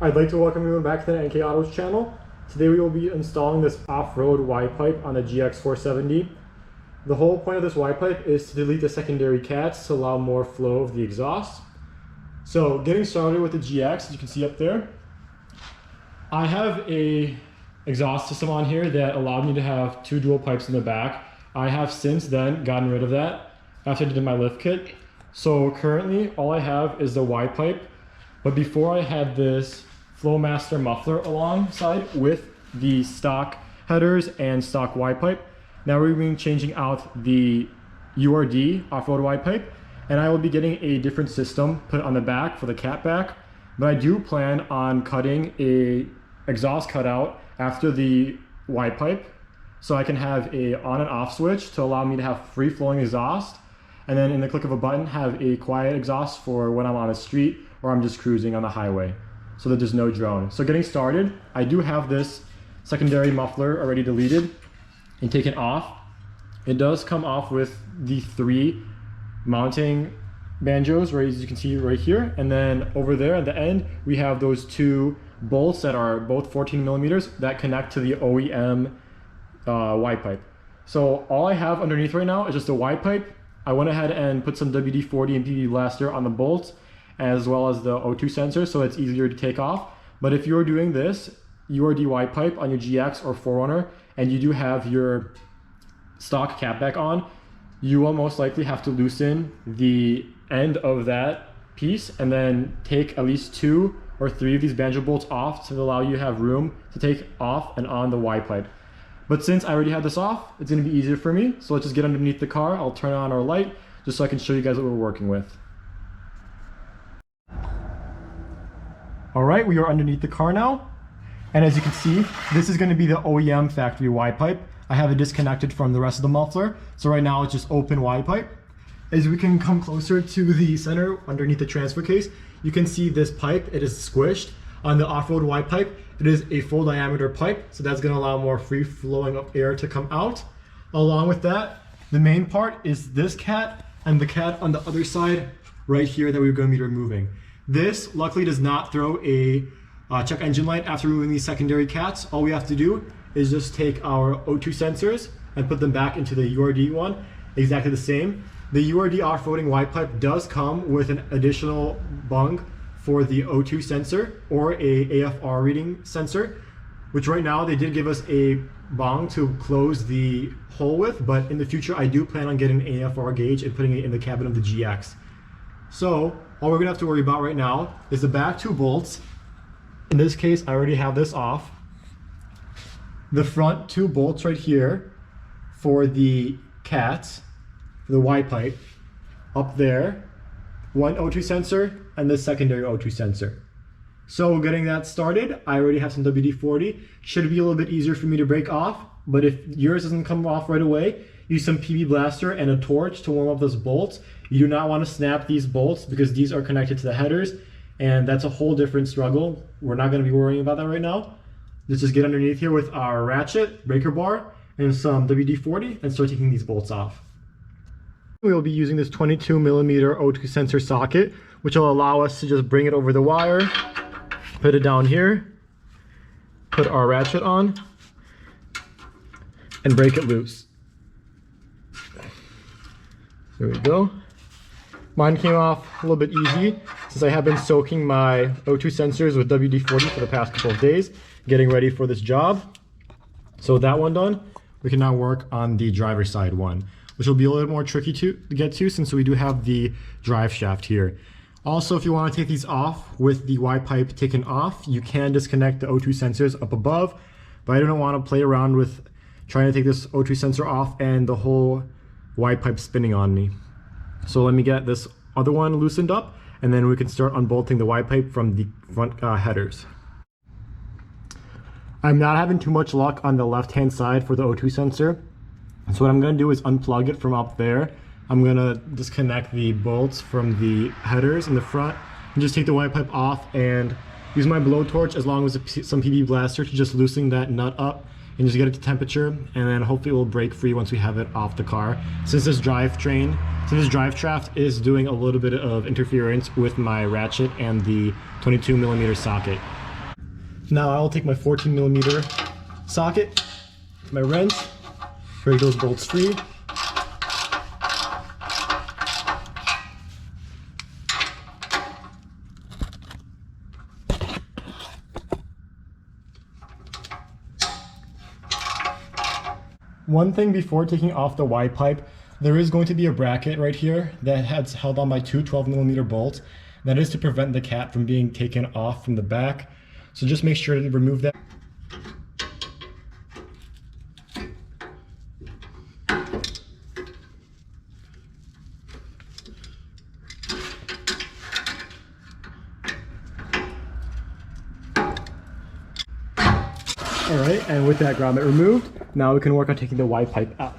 I'd like to welcome everyone back to the NK Autos channel. Today we will be installing this off-road Y-pipe on the GX470. The whole point of this Y-pipe is to delete the secondary cats to allow more flow of the exhaust. So getting started with the GX, as you can see up there, I have a exhaust system on here that allowed me to have two dual pipes in the back. I have since then gotten rid of that after I did my lift kit. So currently all I have is the Y-pipe, but before I had this Flowmaster muffler alongside with the stock headers and stock Y-pipe. Now we're going to be changing out the URD off-road Y-pipe, and I will be getting a different system put on the back for the cat back, but I do plan on cutting a exhaust cutout after the Y-pipe so I can have a on and off switch to allow me to have free flowing exhaust, and then in the click of a button have a quiet exhaust for when I'm on a street or I'm just cruising on the highway, so that there's no drone. So getting started, I do have this secondary muffler already deleted and taken off. It does come off with the 3 mounting banjos, right, as you can see right here, and then over there at the end we have those 2 bolts that are both 14 millimeters that connect to the OEM Y-pipe. So all I have underneath right now is just a Y-pipe. I went ahead and put some WD-40 and PB Blaster on the bolts, as well as the O2 sensor, so it's easier to take off. But if you're doing this URD Y-pipe on your GX or 4Runner and you do have your stock catback on, you will most likely have to loosen the end of that piece and then take at least 2 or 3 of these banjo bolts off to allow you to have room to take off and on the Y-pipe. But since I already have this off, it's going to be easier for me. So let's just get underneath the car. I'll turn on our light just so I can show you guys what we're working with. All right, we are underneath the car now. And as you can see, this is going to be the OEM factory Y-pipe. I have it disconnected from the rest of the muffler. So right now it's just open Y-pipe. As we can come closer to the center underneath the transfer case, you can see this pipe. It is squished. On the off-road Y-pipe, it is a full diameter pipe, so that's going to allow more free flowing of air to come out. Along with that, the main part is this cat and the cat on the other side right here that we're going to be removing. This luckily does not throw a check engine light after removing these secondary cats. All we have to do is just take our O2 sensors and put them back into the URD one, exactly the same. The URD off-roading Y-pipe does come with an additional bung for the O2 sensor or a AFR reading sensor, which right now they did give us a bong to close the hole with, but in the future I do plan on getting an AFR gauge and putting it in the cabin of the GX. So all we're gonna have to worry about right now is the back 2 bolts. In this case, I already have this off. The front 2 bolts right here for the cats, for the Y-pipe, up there, 1 O2 sensor and the secondary O2 sensor. So getting that started, I already have some WD-40. Should be a little bit easier for me to break off, but if yours doesn't come off right away, use some PB Blaster and a torch to warm up those bolts. You do not want to snap these bolts because these are connected to the headers, and that's a whole different struggle. We're not going to be worrying about that right now. Let's just get underneath here with our ratchet, breaker bar, and some WD-40 and start taking these bolts off. We will be using this 22 millimeter O2 sensor socket, which will allow us to just bring it over the wire, put it down here, put our ratchet on, and break it loose. There we go. Mine came off a little bit easy since I have been soaking my O2 sensors with WD-40 for the past couple of days, getting ready for this job. So with that one done, we can now work on the driver's side one, which will be a little bit more tricky to get to since we do have the drive shaft here. Also, if you want to take these off with the Y-pipe taken off, you can disconnect the O2 sensors up above, but I don't want to play around with trying to take this O2 sensor off and the whole Y-pipe spinning on me. So let me get this other one loosened up, and then we can start unbolting the Y-pipe from the front headers. I'm not having too much luck on the left-hand side for the O2 sensor. So what I'm going to do is unplug it from up there. I'm going to disconnect the bolts from the headers in the front and just take the Y-pipe off and use my blowtorch as long as some PB Blaster to just loosen that nut up and just get it to temperature, and then hopefully it will break free once we have it off the car. Since this drive shaft is doing a little bit of interference with my ratchet and the 22 millimeter socket. Now I'll take my 14mm socket, my wrench, break those bolts free. One thing before taking off the Y pipe, there is going to be a bracket right here that has held on by two 12mm bolts. That is to prevent the cap from being taken off from the back. So just make sure to remove that. Alright, and with that grommet removed, now we can work on taking the Y pipe out.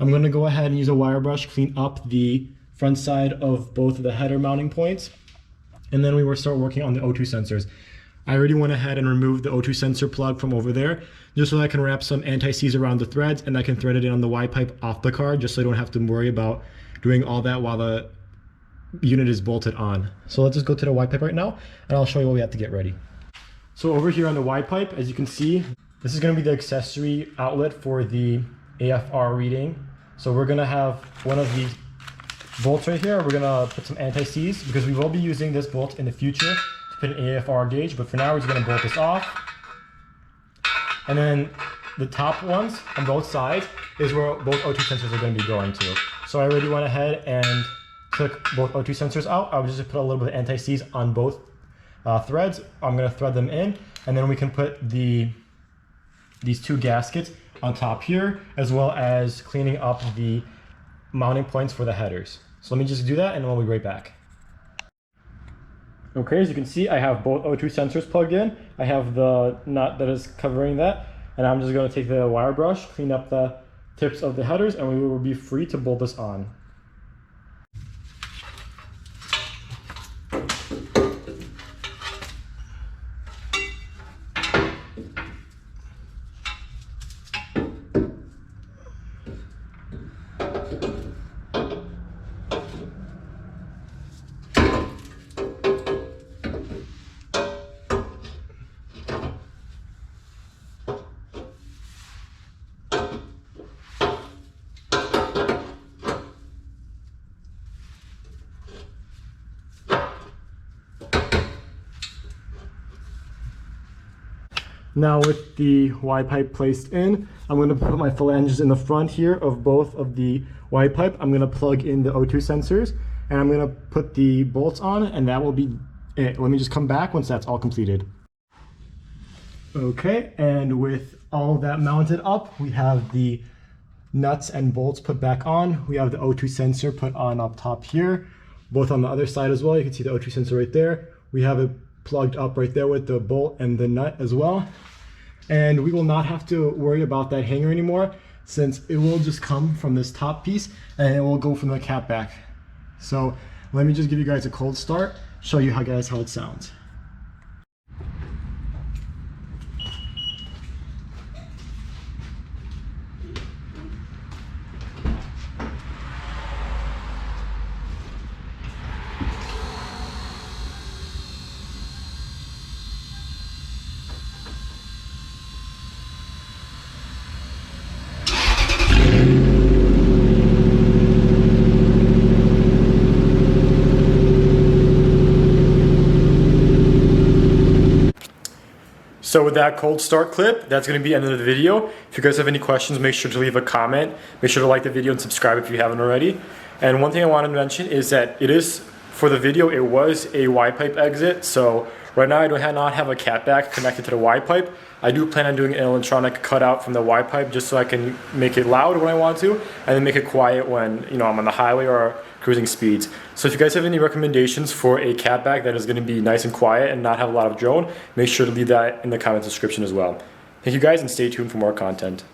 I'm going to go ahead and use a wire brush, clean up the front side of both of the header mounting points, and then we will start working on the O2 sensors. I already went ahead and removed the O2 sensor plug from over there, just so that I can wrap some anti-seize around the threads, and I can thread it in on the Y pipe off the car, just so I don't have to worry about doing all that while the unit is bolted on. So let's just go to the Y pipe right now, and I'll show you what we have to get ready. So over here on the Y pipe, as you can see, this is going to be the accessory outlet for the AFR reading. So we're going to have one of these bolts right here. We're going to put some anti-seize because we will be using this bolt in the future to put an AFR gauge, but for now we're just going to bolt this off. And then the top ones on both sides is where both O2 sensors are going to be going to. So I already went ahead and took both O2 sensors out. I would just put a little bit of anti-seize on both threads. I'm going to thread them in, and then we can put these two gaskets on top here, as well as cleaning up the mounting points for the headers. So let me just do that and then we'll be right back. Okay, as you can see, I have both O2 sensors plugged in. I have the nut that is covering that, and I'm just going to take the wire brush, clean up the tips of the headers, and we will be free to bolt this on. Now with the Y pipe placed in, I'm going to put my flanges in the front here of both of the Y pipe. I'm going to plug in the O2 sensors, and I'm going to put the bolts on, and that will be it. Let me just come back once that's all completed. Okay, and with all of that mounted up, we have the nuts and bolts put back on. We have the O2 sensor put on up top here, both on the other side as well. You can see the O2 sensor right there. We have it plugged up right there with the bolt and the nut as well. And we will not have to worry about that hanger anymore, since it will just come from this top piece and it will go from the cap back. So let me just give you guys a cold start, show you how it sounds. So with that cold start clip, that's going to be the end of the video. If you guys have any questions, make sure to leave a comment. Make sure to like the video and subscribe if you haven't already. And one thing I wanted to mention is that it is, for the video, it was a Y-pipe exit. So right now I do not have a cat back connected to the Y-pipe. I do plan on doing an electronic cutout from the Y-pipe just so I can make it loud when I want to, and then make it quiet when I'm on the highway or cruising speeds. So if you guys have any recommendations for a cat bag that is going to be nice and quiet and not have a lot of drone, make sure to leave that in the comment description as well. Thank you guys, and stay tuned for more content.